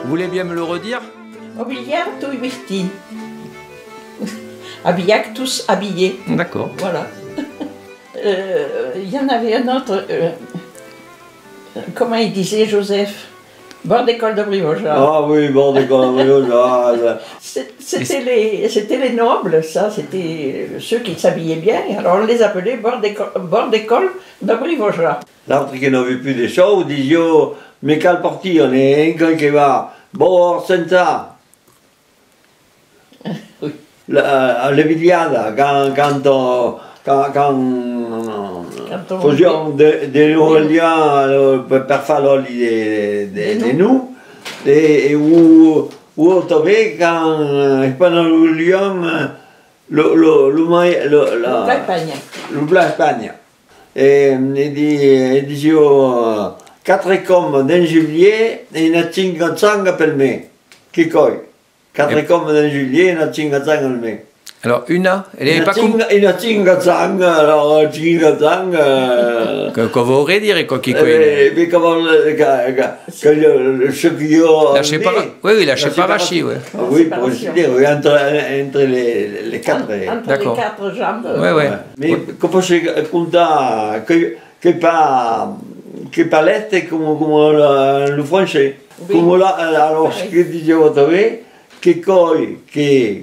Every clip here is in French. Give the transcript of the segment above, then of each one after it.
Vous voulez bien me le redire? Obligato vesti. Habillac, tous habillés. D'accord. Voilà. Il y en avait un autre. Comment il disait Joseph? Bord d'école de Brivoja. Ah oui, bord d'école de Brivoja. C'était les nobles, ça, c'était ceux qui s'habillaient bien. Alors on les appelait bord d'école de Brivoja. L'altre qui n'avait plus de choses, disait, oh, mais quel parti on est, un qui va, bon, senza. Oui. Le Viliada, quand on faisions des nouveaux liens per fare de nous, et où on trouvait quand pendant le lion, le blanc Espagne. Et il disait, 4 commes d'un gibier et une 500 per me. Che coi? 4 commes d'un gibier et une 500 per me. Alors, une, elle n'est pas comme... Une 500, alors 500... Qu'on vorrei dire quoi qui Mais comment... Ce qu'il y a... La séparation. Oui, la séparation, oui. Oui, pour dire, entre les 4. Entre les 4 jambes. Oui, oui. Mais come si conta che palette come le français. Come là, alors ce que disait Otové, que coi, que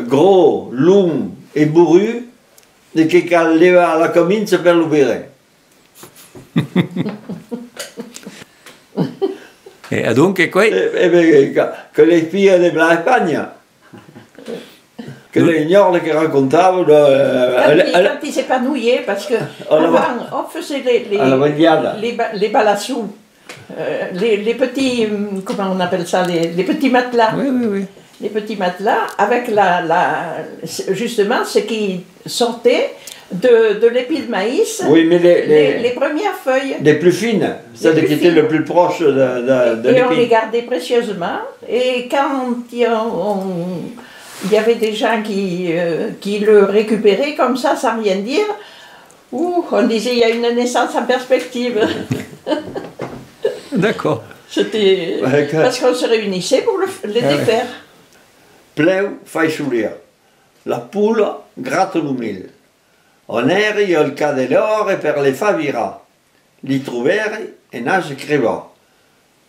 gros, long et bourru, et che leva la comince per l'ubere. Et donc, quoi? Que les filles de la Espagne. Que les ignorent qui racontaient. Quand ils s'épanouillaient, parce que avant, on faisait les balassous, les petits, comment on appelle ça, les petits matelas. Oui, oui, oui. Les petits matelas avec justement ce qui sortait de l'épi de maïs, oui, mais les premières feuilles. Les plus fines, celles qui étaient le plus proches de l'épi. Et on les gardait précieusement. Et quand il y avait des gens qui le récupéraient comme ça, sans rien dire, on disait il y a une naissance en perspective. D'accord. C'était parce qu'on se réunissait pour les défaire. Pleu fai solir, la poule gratte l'umil. On eri il cadelore per le favira, li troveri e nage creva.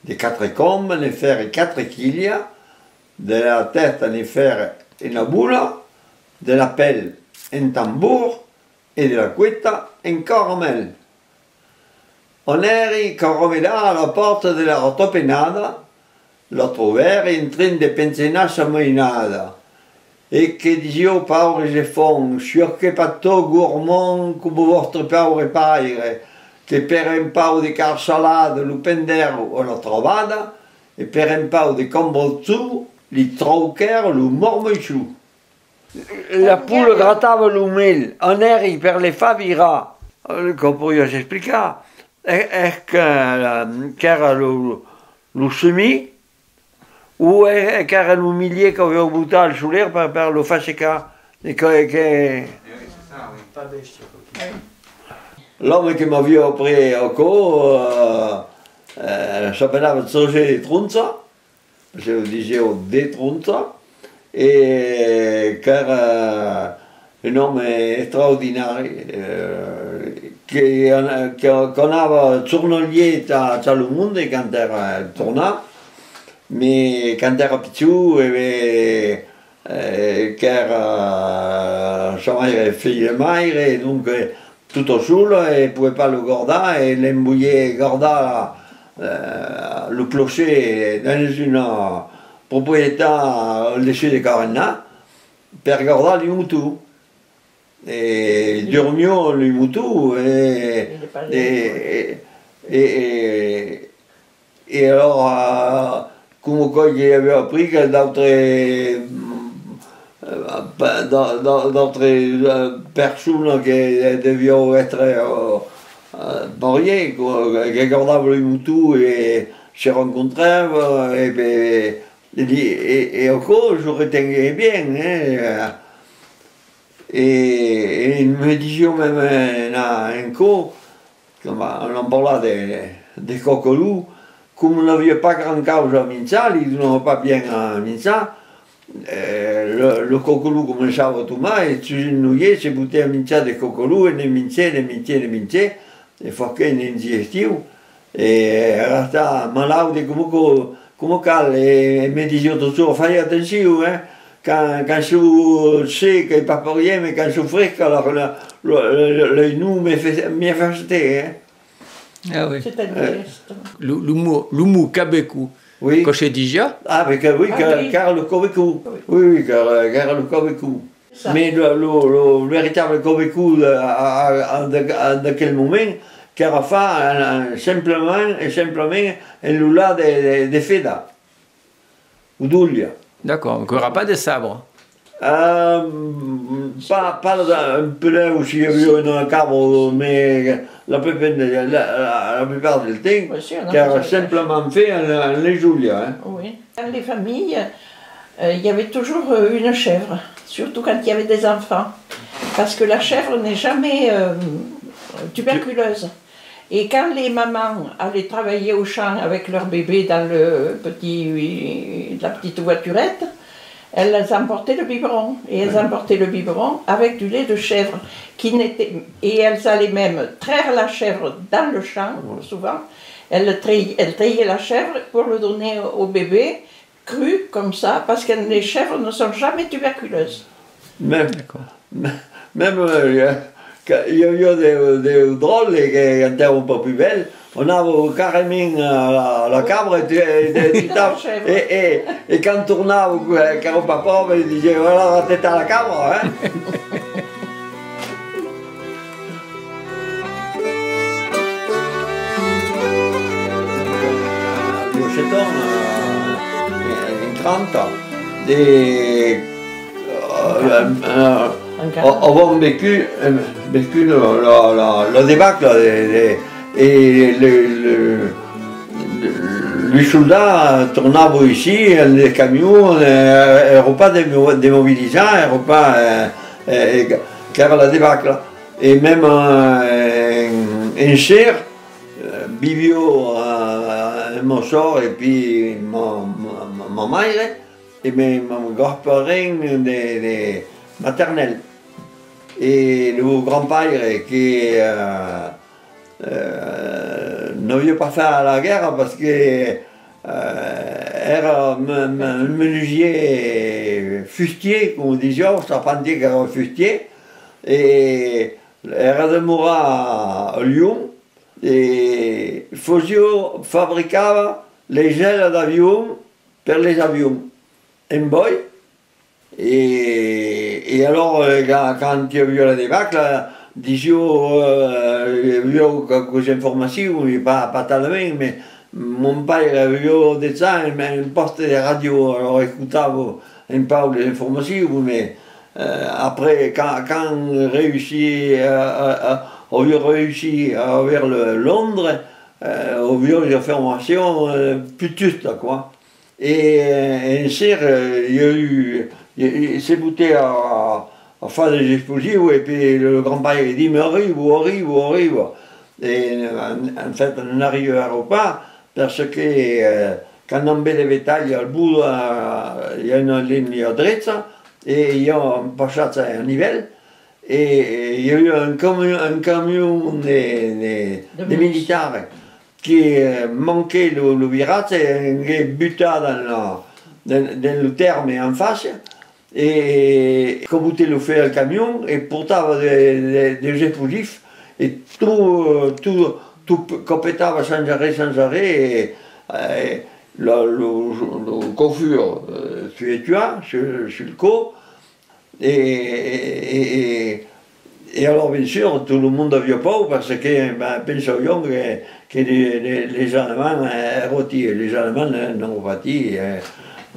De 4 commes ne faire 4 chiglia, de la tête ne faire una bula, de la pelle un tambour e de la cuetta un caramel. On eri caramella alla porta della rotopenada, la troveri in train de pensionar sa mainada. E che dizio paure je fon, sur che patto gourmand come vostre paure paire, che per un pau di carsalade lo pendero o la trovada, e per un pau di combolzu li troucher lo mormociu. La poule grattava l'umil, on eri per le favira, come voglio spiegare, c'era lo semi, ou c'era l'umilier che aveva buttato il soler per lo fare L'homme qui m'avait pris au corps s'appelait Serge Trunza, je disais De Trunza, et c'era un homme extraordinaire qu'on avait tournolier dans le monde quand era tourna, mais quand era più qu'era insomma figlio maire, donc tutto solo et pouvait pas le guardare et l'embouillait guardare le clocher dans une propriété au-dessus de Carenna per guardare les moutons. Et dormions les moutons et alors come il avait appris que d'autres personnes qui devaient être mariées, qui regardaient les moutons et se rencontraient, et encore je retenais bien. Et il me disait même un coup, on en parlait des coquelous, comme on n'avait pas grand cause à Minza, ils n'ont pas bien à Minza, le cocolou commençait à tomber et tu nouillais, c'est bouté à Minza des cocolous, et les minzés, il faut qu'il y ait une digestion. Et resta malade come cal, e mi dicevo toujours, fai attenzione, quand tu sais qu'il n'y a pas pour rien, mais quand tu souffres, alors le nous me fait acheter. Hein. Ah oui. C'est un geste. L'humour Kabekou. Oui. Coché déjà. Ah, mais oui, car le Kobekou. Oui, car le Kobekou. Mais le véritable Kobekou, de quel moment, car fa simplement un lula de feda. Ou d'Ulia. D'accord, donc il n'y aura pas de sabre. Pas un peu là où il y a eu un cadre, mais la plupart du temps, qui a simplement fait un léjulia. Hein. Oui. Dans les familles, il y avait toujours une chèvre, surtout quand il y avait des enfants, parce que la chèvre n'est jamais tuberculeuse. Et quand les mamans allaient travailler au champ avec leur bébé dans la petite voiturette, elles emportaient le biberon. Et elles emportaient le biberon avec du lait de chèvre. Et elles allaient même traire la chèvre dans le champ, souvent. Elles traillaient la chèvre pour le donner au bébé, cru, comme ça, parce que les chèvres ne sont jamais tuberculeuses. Même il y a eu des drôles qui étaient un peu plus belles. On avait carrément la cabra et quand on tournait, car au papa, il disait voilà la tête à la cabra. Hein. Le chéton, en 30 avons vécu le débâcle et les soldats tournaient ici, les camions n'étaient pas démobilisés, n'étaient pas car le débâcle. Et même un cher, Bibio, mon sort et puis ma mère et mon grand-parent maternel. Et le grand-père qui n'avait pas fait la guerre parce que era un menuisier fustier, comme on disait, charpentier qui era fustier, et era de mourir à Lyon, et Fosio fabriquait les ailes d'avion pour les avions, en bois. Et alors, quand il y a eu la débâcle, il y a eu quelques informations, mais pas tellement, mais mon père avait eu de ça, un poste de radio, alors écoutait un peu les informations, mais après, quand on a réussi à avoir Londres, on a eu des informations plus justes, quoi. Et ainsi, il y a eu. Il s'est bouté à faire des explosifs et puis le grand-père a dit mais arrive. Et en fait on n'arrivait pas parce que quand on met les bétails au bout il y a une ligne à droite et il y a un passage à niveau et il y a eu un camion de militaires qui manquait le virage et butait dans le terme en face. Et comme il le fait le camion, et pourtant des explosifs, et tout compétava sans arrêt, et le coiffure fut tué sur le corps, et alors bien sûr tout le monde avait peur parce que pensaient que les Allemands étaient les Allemands n'ont pas dit.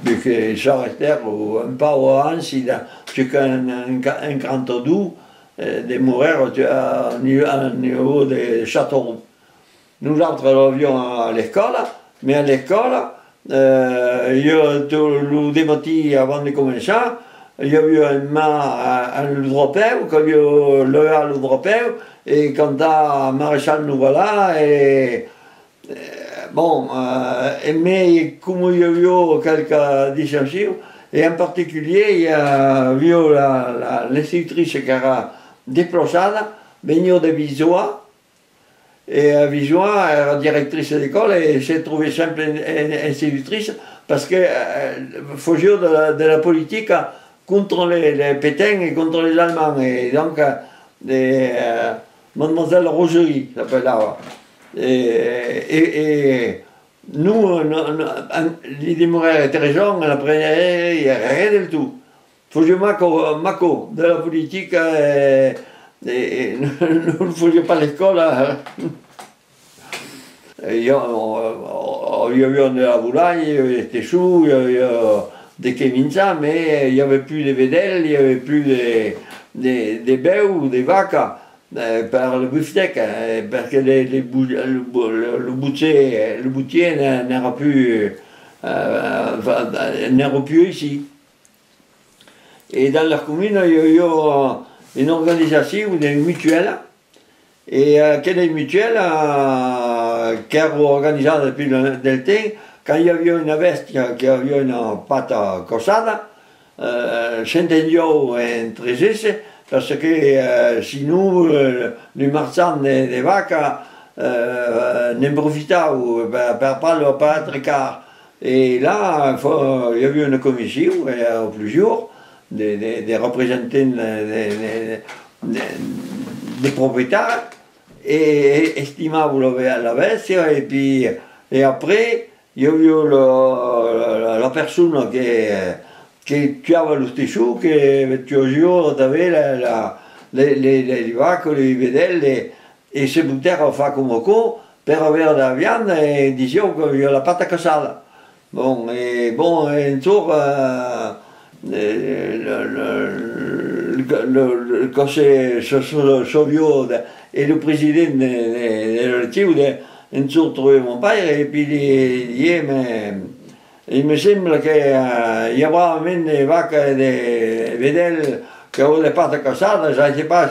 Vu qu'ils sont restés un peu avant, c'est qu'un grand doux de mourir au niveau de Châteauroux. Nous avions à l'école, mais à l'école, le démenti avant de commencer, il y a eu un l'Européen, quand il y a eu l'Européen, et quand à Maréchal nous voilà, et bon, mais comme il y a eu quelques dissensions, et en particulier, il y a eu l'institutrice qui a déplacé, venue de Visois, et Visois era directrice d'école et s'est trouvée simple institutrice parce que faisait de la politique contre les Pétains et contre les Allemands. Et donc, Mademoiselle Rogerie s'appelait. Et nous, l'idée Morer était raison, elle apprenait rien du tout. Faisait Mako de la politique et nous ne faisions pas l'école. Il y avait de la boulaille, il y avait des choux, il y avait des kéminza, mais il n'y avait plus de vedelles, il n'y avait plus des bœufs ou des vaques par le beefsteak, parce que le boutier n'era plus ici. Et dans leur commune, il y a eu une organisation, une mutuelle, et quelle mutuelle qui a organisé depuis le temps, quand il y avait une veste qui avait une pâte cossada, s'entendió entre elles, parce que sinon, les marchands des vaques n'en profitaient pour pas être car. Et là, il y avait une commission, plusieurs, des représentants des propriétaires, et estimaient la veste, et après, il y a eu la personne qui tuava le stesso, che aveva les vaches, les vedelles, et se buttèrent à faire comme co per avere de la viande, et disaient qu'il y a la pâte cassada. Bon, un jour, quand c'est Sauvio et le président de l'équipe, un jour trouvé mon père et puis il dit mais il me semble qu'il y a même des vaques et des vedelles qui ont des pattes cassades, je ne sais pas,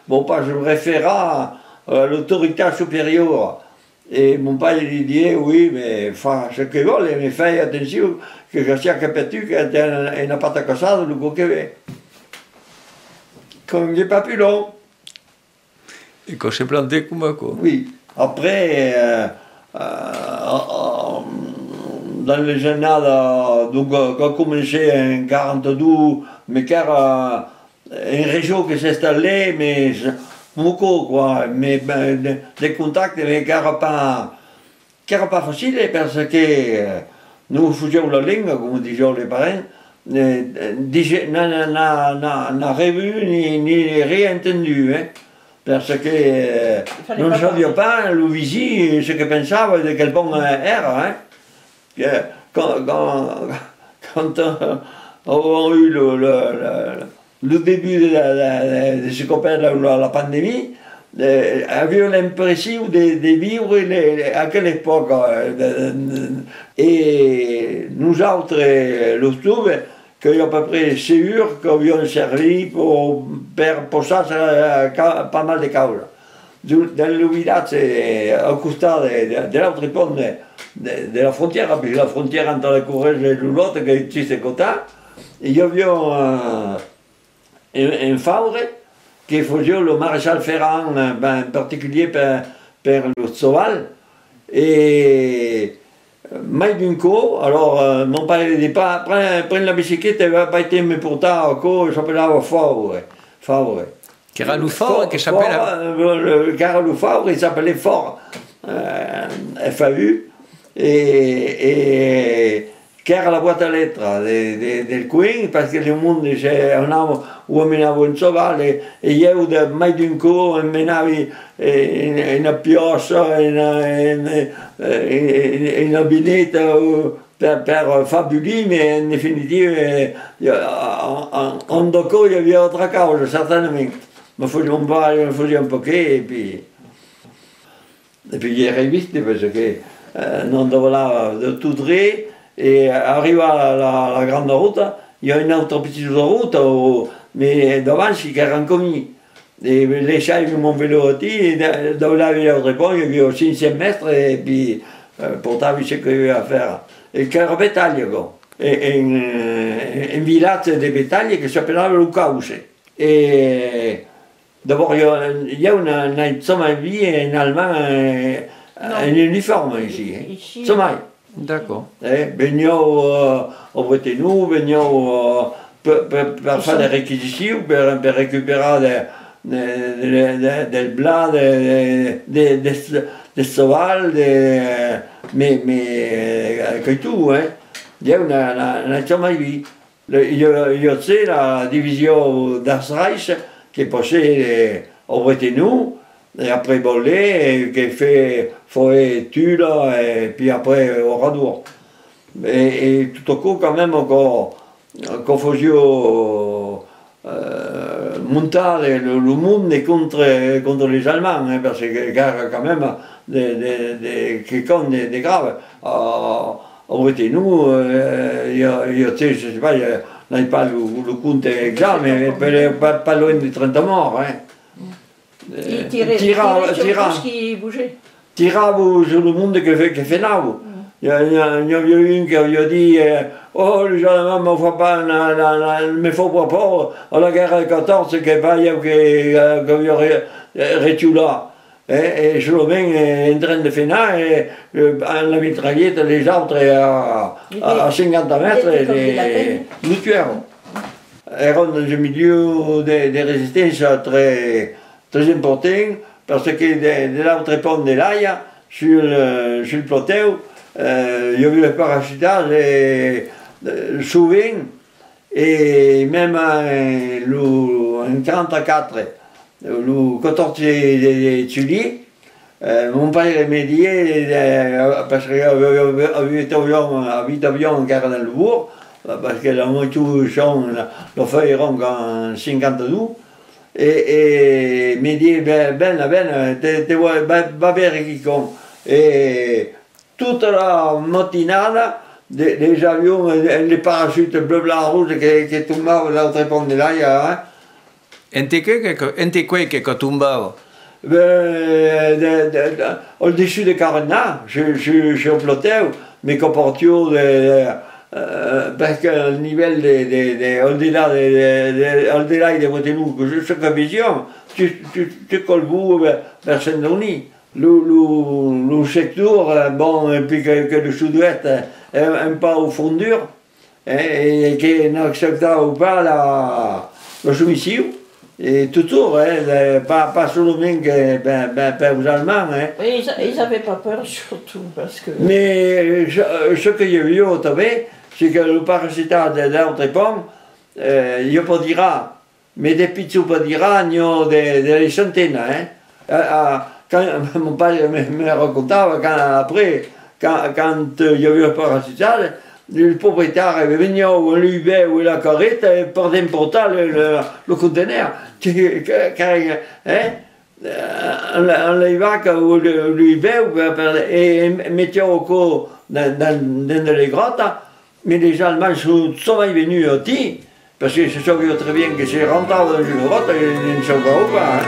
mon père se référa à l'autorité supérieure. Et mon père lui dit oui, mais fa ce que vuole, mais fais attention que je sais que tu as une patte cassade, le coquet. Comme il n'est pas plus long. Et quand c'est planté comme quoi. Oui. Après, dans les années, donc, quand a commencé en 42, mais qu'il y a une région qui s'est installée, mais beaucoup, quoi, mais des contacts, mais qui n'étaient pas faciles, parce que nous faisions la langue, comme disaient les parents, n'a revu ni rien entendu. Hein. Parce que nous ne savions pas, le vici, ce que pensava de quel bon era. Hein. Quand on a eu le début de ce qu'on appelle la pandémie, avions l'impression de vivre à quelle époque. Et nous autres, l'octobre, qu'il y a à peu près sûr qu'on vient servi pour ça pas mal de causes. Dans le village, au costat de l'autre pont de la frontière, parce que la frontière entre la Corrèze et l'autre, qui est de ce côté, il y avait un faure qui faisait le maréchal Ferrand, en particulier pour le Soval. Et mai d'un coup, alors mon père ne dit pas, prends la bicyclette et va pas être me porter au coup, il s'appelait Faure. Qui era le fort, qui s'appelait le Faure, il s'appelait Fort, FAU, et qui era la boîte à lettres del coin, parce que le monde, un homme où on menava un cheval, et io de mai d'un coup, on menava une pioche, une binette per fabuler, mais en définitive, en doco, il y avait autre cause, certainement. Mais on faisait un paquet, et puis j'étais vite, parce que non dovevo de tout droit, et arrive à la grande route, il y a une autre petite route, mais devant, c'est 40 commis. Et les chats, mon vélo aussi, et dans l'autre pont, il y avait 500 mètres, et puis portavi ce che aveva a fare. E che era battaglia, e un villaggio di battaglia che si appellava Lucause. E d'abord, il y a une vie in Allemagne, un uniforme ici. Insomma, D'accord. veniamo a Bretigny, veniamo per fare le réquisitions, per recuperare del blanc, des sauval, mais que tout, hein. Il y a une vie. Il y a la division d'Asreich qui est passée au Bretigny, et après Bollet, qui fait Forêt Tulle, et puis après au Radour. Et tout au coup, quand même, qu'on faisait monter le monde contre les Allemands, hein, parce qu'il y a quand même des graves. Au Bretigny, je sais pas, il n'y a pas le compte exact, mais pas loin de 30 morts. Hein. Il tirait sur tout ce qui bougeait. Tirava sur le monde que fait now. Il y avait une qui avait dit oh, les Allemands ne me font pas à la guerre de 14, qu'il n'y a pas eu là. Et je le mets en train de faire ça, et la mitraillette, les autres à 50 mètres, nous tuèrent. Erano dans un milieu de résistance très important, parce que de l'autre pont de l'Aïa, sur le plateau, il y avait le parachutage souvent, et même en 1944, le 14 juillet, mon père m'a dit, parce qu'il y avait 8 avions en guerre dans le bourg, parce que la moitié le feuille en 52, et m'a dit, va vers qui compte. Et toute la matinade, les avions, les parachutes bleu, blanc, rouge qui tombaient dans l'autre pont de l'Aïa. Ente quoi que tombava? Au-dessus de Carena, je suis au plateau, mais qu'on portait parce que le niveau au-delà des Bretigny, que chaque vision, tu colles vous vers Saint-Denis. Le secteur, bon, et puis que le sud-ouest est un peu au fond dur, et qui n'accepte pas la soumission. Et toujours, hein, pas seulement aux Allemands. Hein. Oui, ils n'avaient pas peur surtout, parce que... Mais ce qu'il y a eu au Tibet, c'est que le parachutage de l'autre pont, il n'y a pas d'Iran. Mais des petits pas d'Iran, il y a des centaines. Hein. Quand mon père me racontait, quand il y a eu le parachutage, le propriétaire est venu au Lubé ou la carrette pour importer le conteneur. On l'évaque au Lubé et mettait au cou dans les grottes, mais les Allemands sont venus aussi, parce qu'ils se savaient très bien que c'est rentable dans une grotte, ils ne savaient pas. Hein.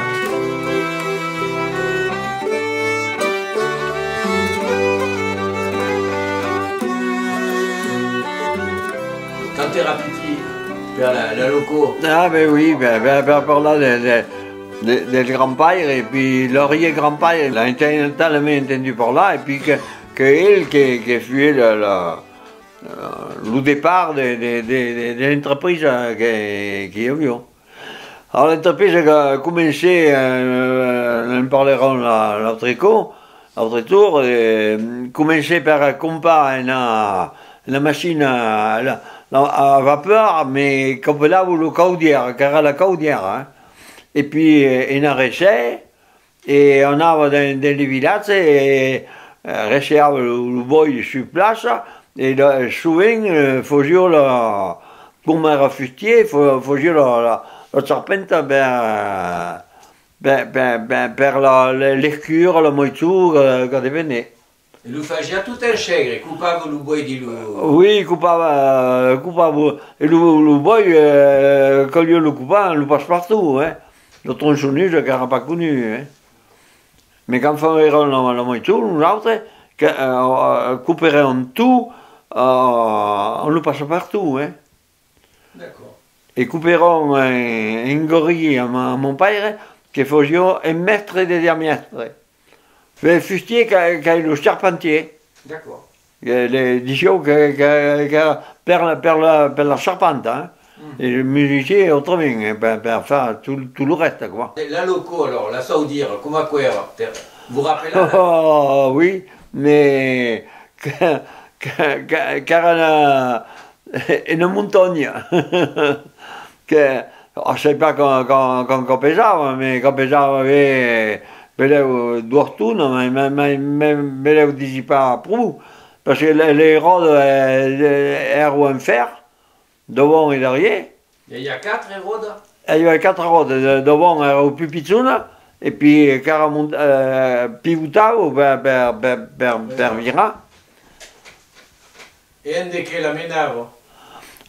Quand tu éras petit, vers la loco. Ah ben oui, par là, des grands-pères, et puis l'arrière-grand-père, il a tellement entendu par là, et puis que elle qui fut le départ de l'entreprise qu'il y a eu. Alors l'entreprise a commencé, nous parlerons l'autre tour, commencé par compter une machine à vapeur, mais comme là où le caudière, car la caudière. Hein. Et puis on a resté, et on a dans les villages, et resté le boy sur place, et souvent, il faut jouer comme un refugié, il faut jouer la serpente per l'escure, la moiture che divenne. E lo faceva tutto in scegre, coupava il buoi di lui. Oui, coupava e le buoi, quand il le coupava, le passe partout, hein. Le tronçonneuse, qui n'era pas connu, hein. Mais quand on era la moiture, nous autres, couperait en tout, on le passe partout. Hein. D'accord. Et couperont un gorille à mon père qui faisait 1 mètre de diamètre. Le fustier qui est le charpentier. D'accord. Diciamo per la charpente, hein. Et le musicien autrement, per faire tout le reste. Quoi. Et la loco, alors, la saoudière, comment quoi? Vous vous rappelez là? Oh oui, mais car une montagne. Que, je ne sais pas quand pesava, mais quand pesava beleu 2 tonnes, mais beleu disi pas prou, parce que les rodes erano en fer, devant et derrière. Il y a 4 rodes? Il y avait 4 rodes, devant erano più pizzone, et puis pivotavo per virare. Et un de che la menava?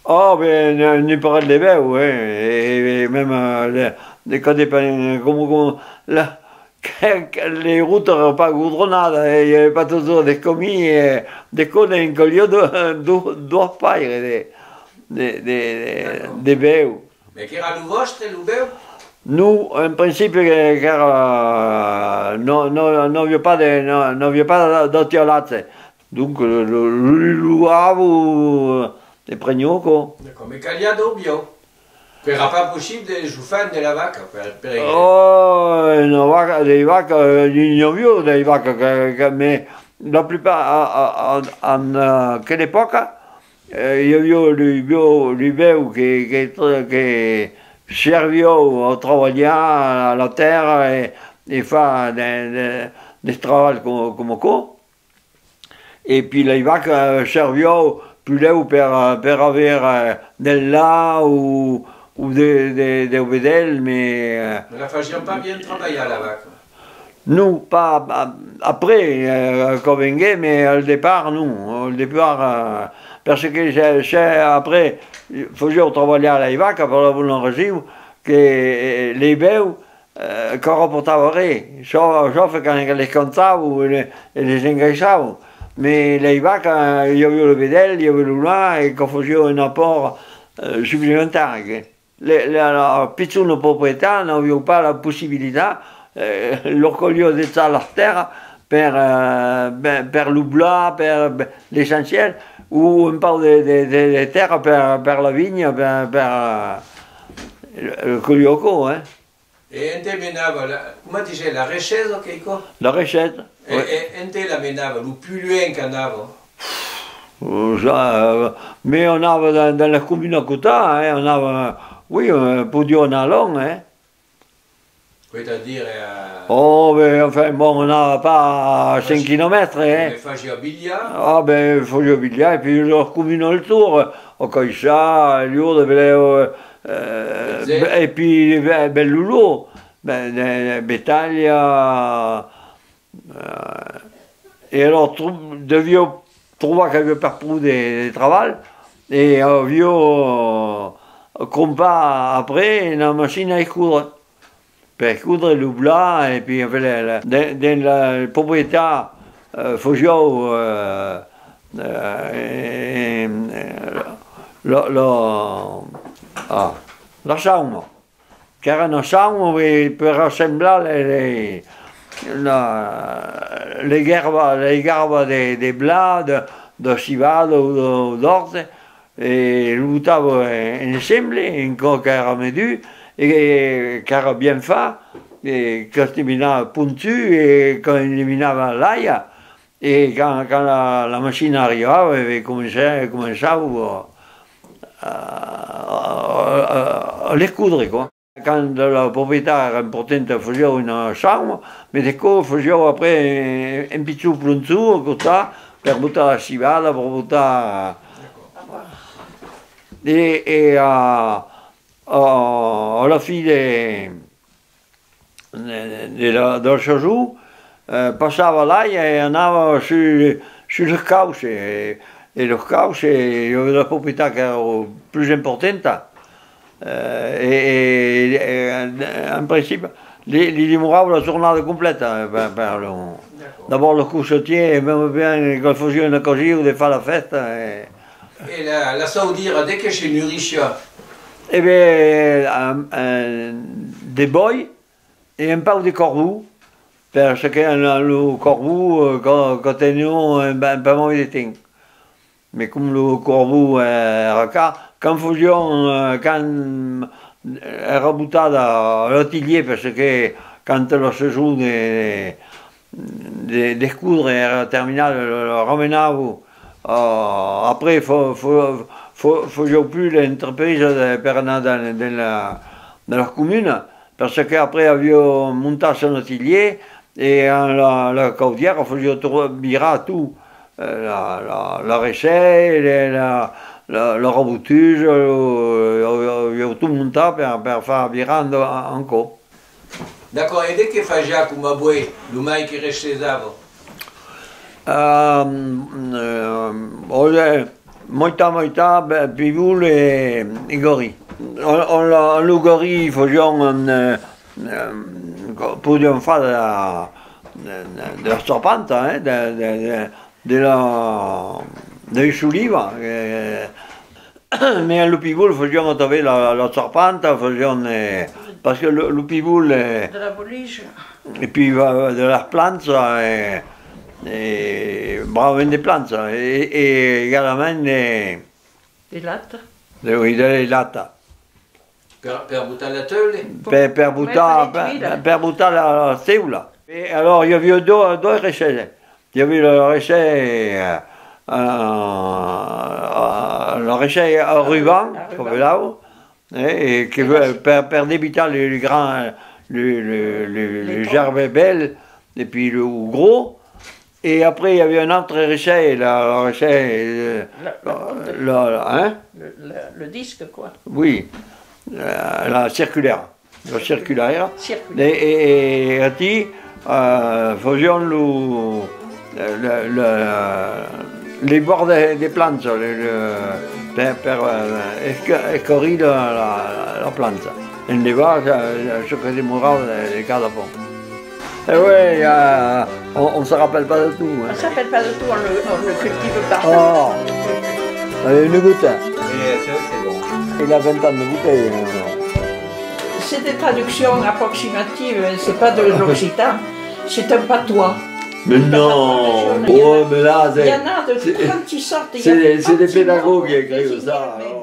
Oh, ben, ne parle de bien, oui, et même quand les routes n'étaient pas goudronnées, il n'y avait pas toujours des commis, des cônes en collier de paille, des bœufs. Mais qui era le vostre, le bœuf? Nous, en principe, car n'avions pas d'otiolazze, donc le louavo. Les pregnò quoi. D'accord, mais qu'il y a d'obio. Il n'era pas possible de jouer de la vache. Oh, des vaches, il y a eu des vaches, mais la plupart, en quelle époque, il y a eu le bœuf qui servait à travailler à la terre et faire des travaux comme ça. Et puis les vaches servaient plus per avoir del lait ou des vedelles, mais... Ne la faisions pas bien travailler à la vache? Nous, pas après, quand venait, mais au départ, nous. Au départ, parce que après, il faisait travailler à la vache, pour la boulanger, que les bœufs, qu'on reportavaient, sauf quand les comptaient et les engageaient. Mais les vaches, il y avait le bédel, il y avait le lait, et qu'on faisait un apport supplémentaire. La petite propriété n'avait pas la possibilité, l'orgueil de ça la terre, per le blanc, per l'essentiel, ou on parle de terre per la vigne, per le colioco. Hein. Et on te menava, comment tu dis, la rechaise ou quelque chose? La recette. Et on te la menava, le plus loin qu'on avait? Mais on avait dans la commune à côté, hein, on avait, oui, pour dire on a long, hein. C'est-à-dire... Oh, ben, enfin, bon, on n'a pas 5 km, hein. On faisait billard? Ah, ben, il faisait billard, et puis leur commune autour, au Caïcha, Lourdes, et puis Bellulo, Bétalia. Et alors, devions trouver qu'il y avait partout des travaux, et avions compas après une machine à coudre. Per coudre le blanc, et puis dans la propriété, faisons la chambre. Car une chambre peut rassembler les gerbes des blancs, de civade ou d'orge, et le boutavo ensemble, encore qu'à medu, et qu'à bien fait, et quand il venait pointu, et quand il venait l'ail, et quand la machine arrivait, il commençait à les coudre, quoi. Quand la propriétaire importante faisait une chambre, mais du coup, faisait après un petit peu plus dessous, comme ça, pour mettre la civade, pour mettre... Et à la fin de ce jour, passava là et on avait sur le cauche. Et le cauche, il y avait la propriétaire qui était plus importante. Et en principe, il demorava la journée complète. D'abord le couchetier, et même bien quand faisait une cosille ou de faire la fête. Et la saoudire, dès que chez Nuricia, Eh bien, des boys et un peu de corbeaux, parce que le corbeau, quand nous, un peu moins de temps. Mais comme le corbeau quand faisions, quand era buttata à l'atelier, parce que quand le séjour de coudre era terminé, le ramenava. Après, faisions plus l'entreprise per anar dans la commune, parce qu'après, avions monté son atelier, et en la caudière, faisions virer tout. La recette, la rebouture, tout monté pour faire virer encore. d'accord, et dès que faisait comme à boire, le maïs qui restait d'avant. Moita, Pivoul et Gori. Le Gori, pouvions faire de la serpente, de la chouliva. Mais le Pivoul, faisions trouver la serpente, parce que le Pivoul, De la bolige. et puis de las plantes, bravo des plantes, et également Des lattes. oui, des lattes. Per buttare la tele? Per buttare la seula. Et alors, il y avait deux recettes. Il y avait la recette à ruban, comme là, et qui veut per débiter les grands, les gerbes belles, et puis le gros. Et après, il y avait un autre recette, la recette. Le disque, quoi. Oui, la circulaire. La circulaire. Circulaire. Et ainsi, faisions les bords des plantes, per escorir la plante. Et les bas, ce que c'est moral, les cadapons. Et oui, on ne se rappelle pas de tout. On ne se rappelle pas de tout, on le cultive pas. Oh, allez, une goutte. C'est bon. Il a 20 ans de bouteille. C'est des traductions approximatives, c'est pas de l'occitan, c'est un patois. Mais non, oh, mais là, Il y en a de 36 sortes. c'est des pédagogues qui écrivent ça. Alors.